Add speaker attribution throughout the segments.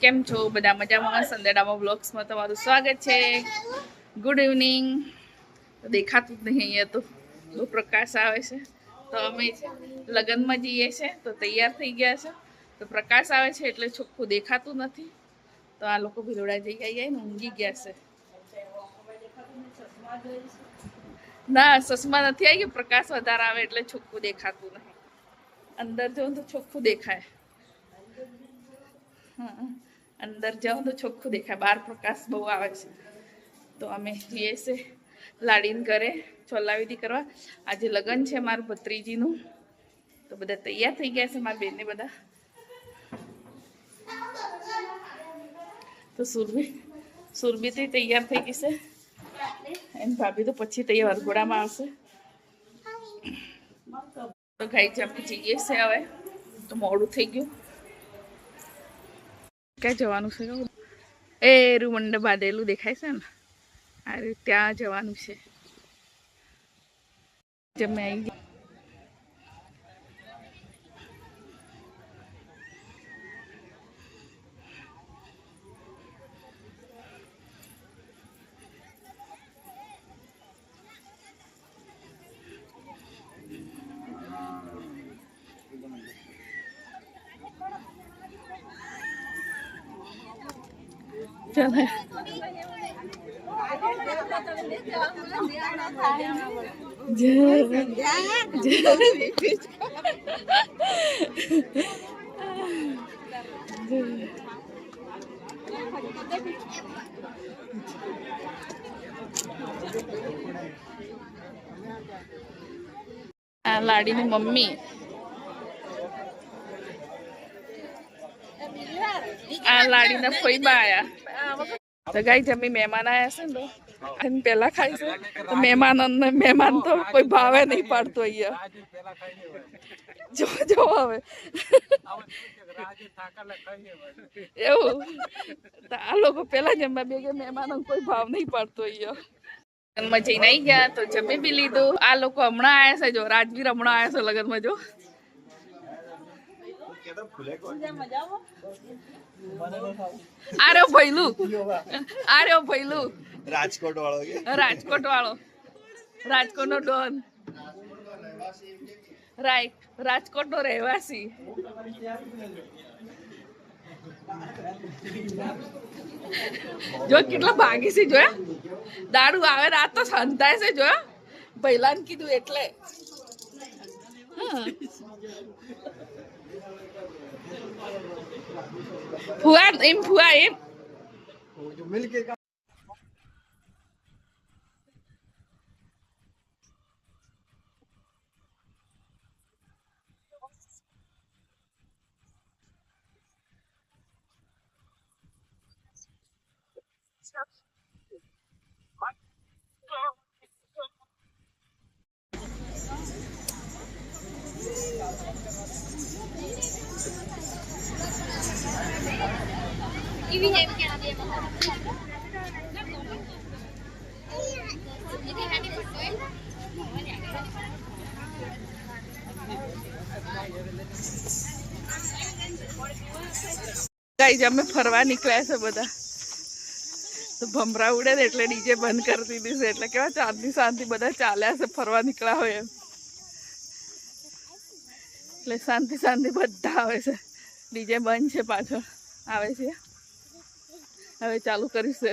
Speaker 1: કેમ છો બધા મજામાં? સંદેડામાં બ્લોગ્સમાં તમારું સ્વાગત છે. Good evening. દેખાતું જ નહીં અહીંયા તો બહુ પ્રકાશ આવે છે. તો અમે લગ્નમાં જઈએ છીએ તો તૈયાર થઈ ગયા છે. તો પ્રકાશ આવે છે એટલે ચોખ્ખું દેખાતું નથી. તો આ લોકો ભીલોડા જઈ આવ્યા ને ઊંઘી ગયા છે. ના ચશ્મા નથી આવી ગયું. પ્રકાશ વધારે આવે એટલે ચોખ્ખું દેખાતું નહીં. અંદર જાઉં તો ચોખ્ખું દેખાય. હા, અંદર જાઉં તો ચોખ્ખું દેખાય. બહાર પ્રકાશ બહુ આવે છે. તો અમે જઈએ છે લાડીને ઘરે ચોલાવિધિ કરવા. આજે લગ્ન છે મારું ભત્રીજીનું. તો બધા તૈયાર થઈ ગયા છે મારી બેનને બધા. તો સુરભી તૈયાર થઈ ગઈ છે. એમ ભાભી તો પછી તૈયાર વરઘોડામાં આવશે. તો ગાઈ છે આપણે જઈએ છે હવે. તો મોડું થઈ ગયું. ક્યાં જવાનું છે? એ રૂમંડ બાંધેલું દેખાય છે ને, આ ત્યાં જવાનું છે. જમે આવી ગયા. ચાલે આ લાડીની મમ્મી, આ લાડીના ફોઈબા આયા. તો ગાઈ જમી મહેમાન આયા છે ને, તો પેલા ખાય છે. તો મહેમાન તો કોઈ ભાવે નહીં પાડતો અહીંયા. જો હવે એવું આ લોકો પેલા જમવા બે કે મહેમાનો કોઈ ભાવ નહીં પાડતો અહીંયા. લગ્નમાં જઈને આવી ગયા તો જમી બી લીધું. આ લોકો હમણાં આવ્યા છે. જો રાજવીર હમણાં આવ્યા છે લગ્નમાં. જો આર્યો ભૈલું રાજકોટ વાળો રાજકોટ નો ડોન, રાજકોટ નો રહેવાસી. જો કેટલા ભાગી છે. જોયા દારૂ આવે રાત તો સંતાય છે. જોયા પહેલાને કીધું એટલે. ફુआ એમ ગાઈઝ અમે ફરવા નીકળ્યા છે બધા. તો ભમરા ઉડે ને એટલે ડીજે બંધ કરી દીધી છે. એટલે કેવા શાંતિ બધા ચાલ્યા છે ફરવા નીકળ્યા હોય એમ. એટલે શાંતિ બધા આવે છે. ડીજે બંધ છે, પાછળ આવે છે. હવે ચાલુ કરીશ.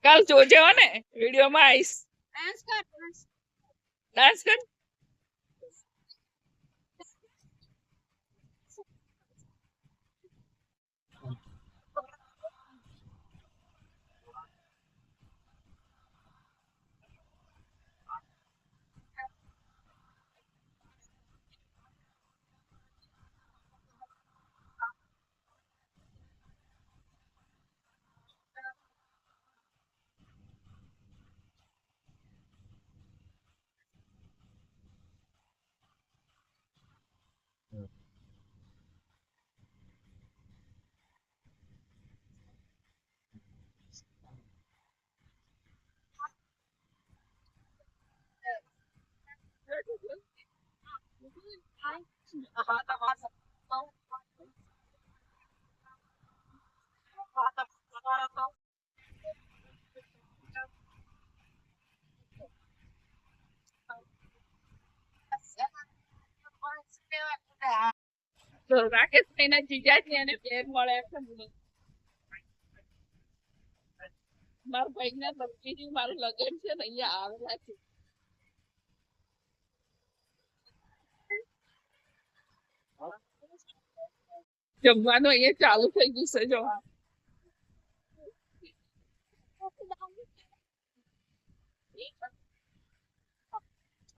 Speaker 1: કાલ જોજે હો ને વિડીયોમાં આવીશ. ડાન્સ કર. તો રાકેશ ભાઈના જીજાજી અને બેન મળે છે. મારા ભાઈના ભત્રીજી મારું લગ્ન છે ને અહીંયા આવેલા છે. જમવાનું અહીંયા ચાલુ થઈ ગયું છે જો.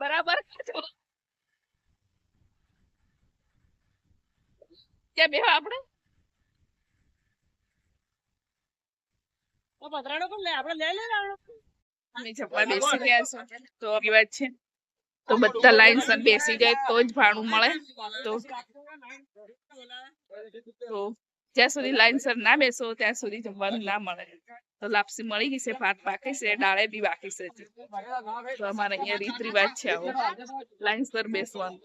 Speaker 1: બરાબર ક્યાં બે આપણે અમે જમવા બેસી ગયા છે તો આવી વાત છે. તો બધા લાઈન સર બેસી જાય તો જ ભાડું મળે. તો જ્યાં સુધી લાઈન સર ના બેસો ત્યાં સુધી જમવાનું ના મળે. તો લાપસી મળી ગઈ છે, ભાત બાકી છે, દાળે બી બાકી છે. તો અમારે અહીંયા રીત રિવાજ છે આવો લાઈન સર બેસવાનું.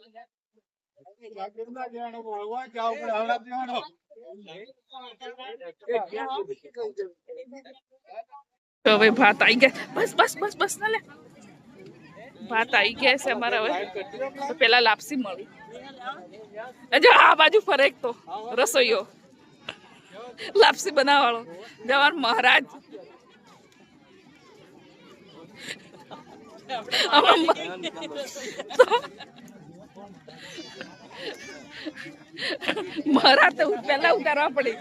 Speaker 1: તો હવે ભાત આવી ગયા. બસ બસ બસ બસ ના લે. ભાત આવી ગયા છે અમારે હવે. તો પેલા લાપસી મળી. હજુ આ બાજુ ફરે તો રસોઈયો લાપસી બનાવવાળો જવાન મહારાજ. મહારાજ તો પેલા ઉતારવા પડે.